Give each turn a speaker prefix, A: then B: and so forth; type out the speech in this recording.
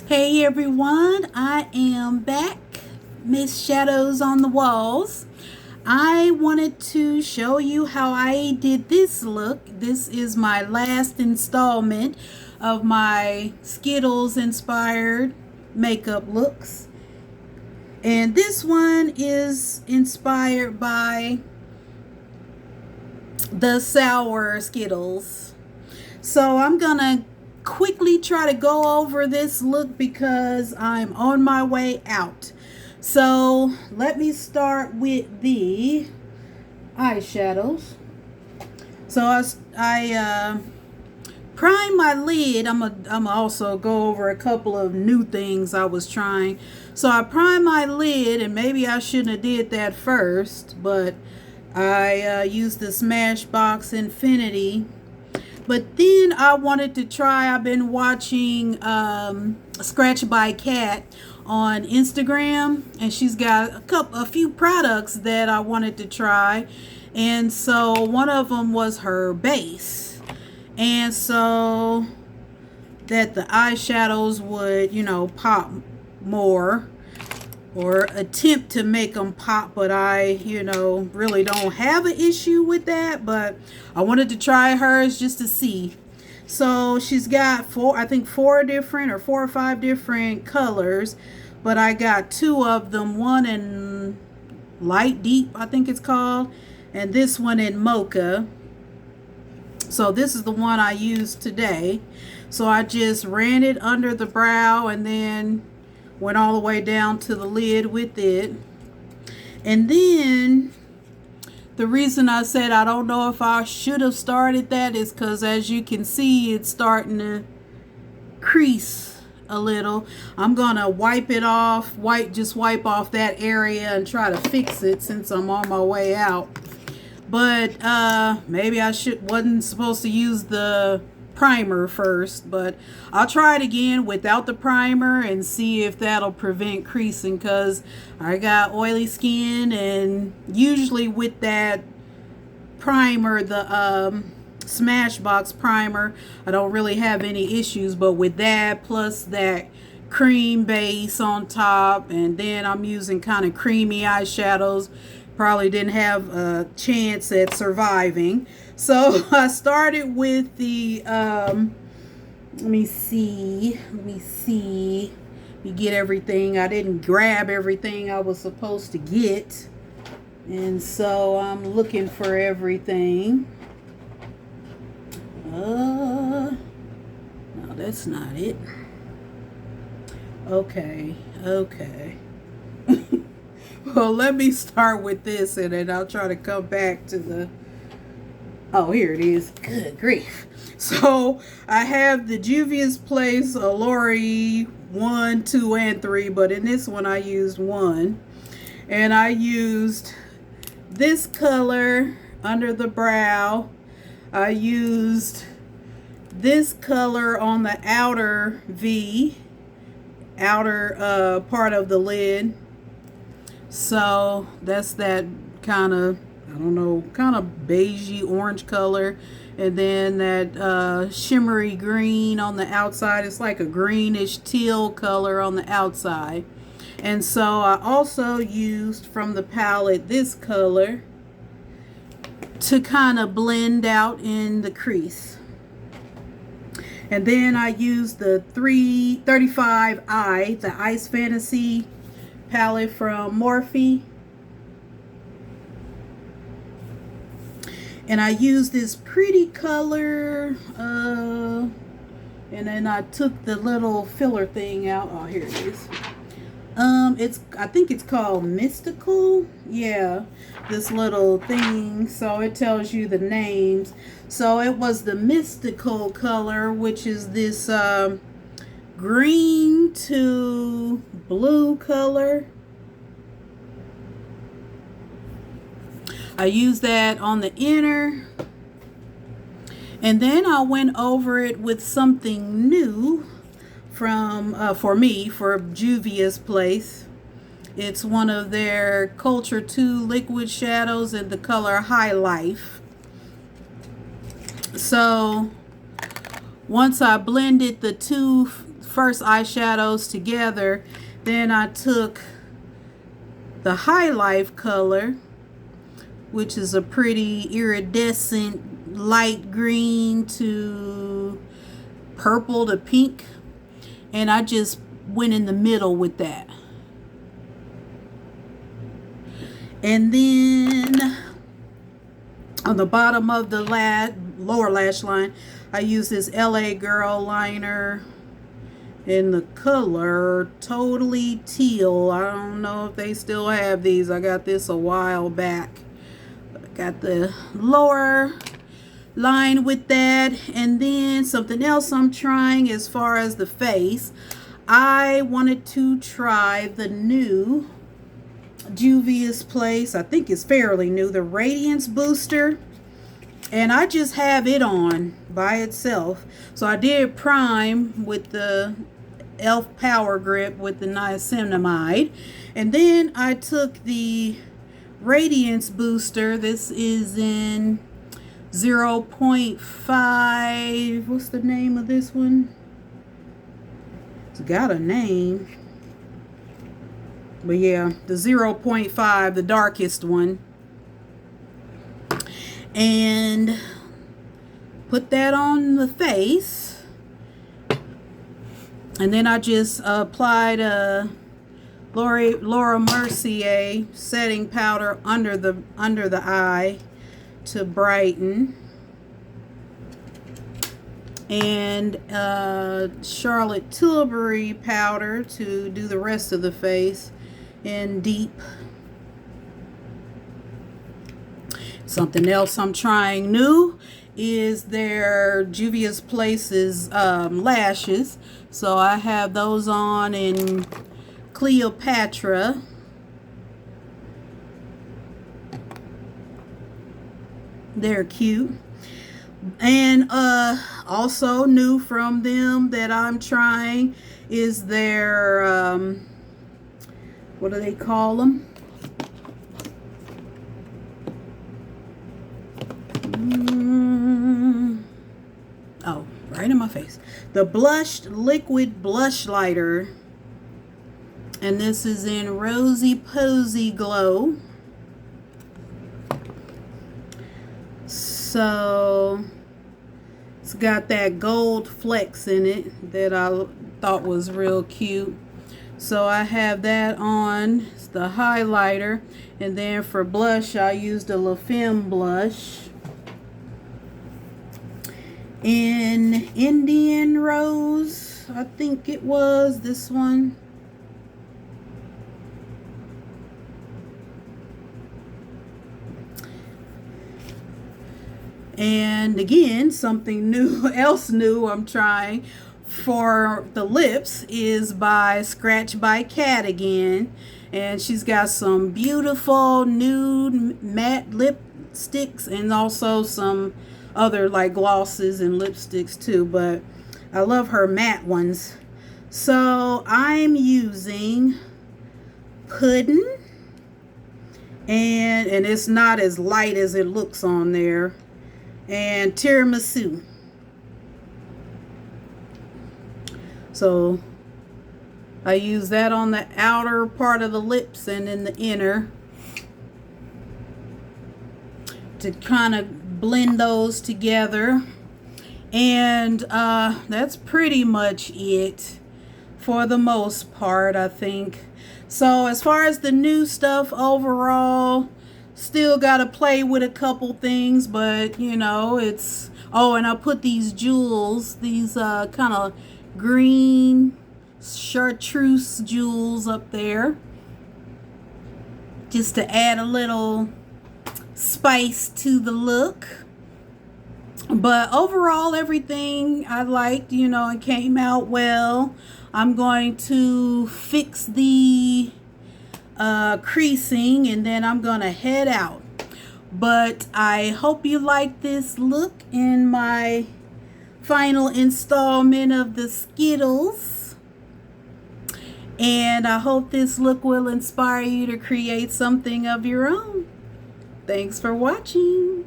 A: Hey everyone, I am back, Miss Shadows on the Walls. I wanted to show you how I did this look. This is my last installment of my Skittles inspired makeup looks. And this one is inspired by the sour Skittles. So I'm gonna quickly try to go over this look because I'm on my way out. So let me start with the eyeshadows. So I prime my lid. I'm also go over a couple of new things I was trying. So I prime my lid, and maybe I shouldn't have did that first, but I used the Smashbox Infinity. But then I wanted to try, I've been watching Scratch by Cat on Instagram, and she's got a few products that I wanted to try. And so one of them was her base. And so that the eyeshadows would, pop more, or attempt to make them pop, but I really don't have an issue with that, but I wanted to try hers just to see. So she's got four or five different colors, but I got two of them, one in light deep, I think it's called, and this one in mocha. So this is the one I used today. So I just ran it under the brow and then went all the way down to the lid with it. And then the reason I said I don't know if I should have started that is because, as you can see, it's starting to crease a little. I'm gonna wipe it off, just wipe off that area and try to fix it since I'm on my way out. But maybe I wasn't supposed to use the primer first, but I'll try it again without the primer and see if that'll prevent creasing, because I got oily skin, and usually with that primer, the Smashbox primer, I don't really have any issues, but with that plus that cream base on top, and then I'm using kind of creamy eyeshadows, probably didn't have a chance at surviving. So I started with the let me get everything. I didn't grab everything I was supposed to get, and so I'm looking for everything. No, that's not it. Okay. Well, let me start with this, and then I'll try to come back to the... Oh, here it is. Good grief. So I have the Juvia's Place Allure 1, 2, and 3, but in this one I used 1. And I used this color under the brow. I used this color on the outer part of the lid. So that's that kind of, kind of beigey orange color. And then that shimmery green on the outside. It's like a greenish teal color on the outside. And so I also used from the palette this color to kind of blend out in the crease. And then I used the 335i, the Ice Fantasy palette from Morphe. And I used this pretty color, and then I took the little filler thing out. Oh, here it is. I think it's called Mystical. Yeah, this little thing. So it tells you the names. So it was the Mystical color, which is this green to blue color. I used that on the inner, and then I went over it with something new from for Juvia's Place. It's one of their Culture 2 liquid shadows in the color High Life. So Once I blended the two first eyeshadows together, then I took the highlight color, which is a pretty iridescent light green to purple to pink, and I just went in the middle with that. And then on the bottom of the lower lash line, I use this LA Girl liner in the color Totally Teal. I don't know if they still have these. I got this a while back. Got the lower line with that. And then something else I'm trying as far as the face. I wanted to try the new Juvia's Place. I think it's fairly new. The Radiance Booster. And I just have it on by itself. So I did prime with the e.l.f. Power Grip with the niacinamide. And then I took the Radiance Booster. This is in 0.5. What's the name of this one? It's got a name. But yeah, the 0.5, the darkest one. And put that on the face. And then I just applied a Laura Mercier setting powder under the eye to brighten. And Charlotte Tilbury powder to do the rest of the face in deep. Something else I'm trying new is their Juvia's Place's lashes. So I have those on in Cleopatra. They're cute. And also new from them that I'm trying is their, what do they call them? Oh, right in my face. The Blushed Liquid Blush Lighter. And this is in Rosy Posy Glow. So it's got that gold flecks in it that I thought was real cute. So I have that on. It's the highlighter. And then for blush, I used a La Femme blush in Indian Rose. I think it was this one. And again, something new, else new I'm trying for the lips is by Scratch by Cat again. And she's got some beautiful nude matte lipsticks and also some other like glosses and lipsticks too. But I love her matte ones. So I'm using Pudding. And it's not as light as it looks on there. And Tiramisu. So I use that on the outer part of the lips and in the inner to kind of blend those together. And that's pretty much it for the most part, I think. So as far as the new stuff overall, still got to play with a couple things, but you know, it's, oh, and I put these jewels, these kind of green chartreuse jewels up there just to add a little spice to the look. But overall, everything I liked, you know, it came out well. I'm going to fix the creasing and then I'm gonna head out. But I hope you like this look in my final installment of the Skittles, and I hope this look will inspire you to create something of your own. Thanks for watching.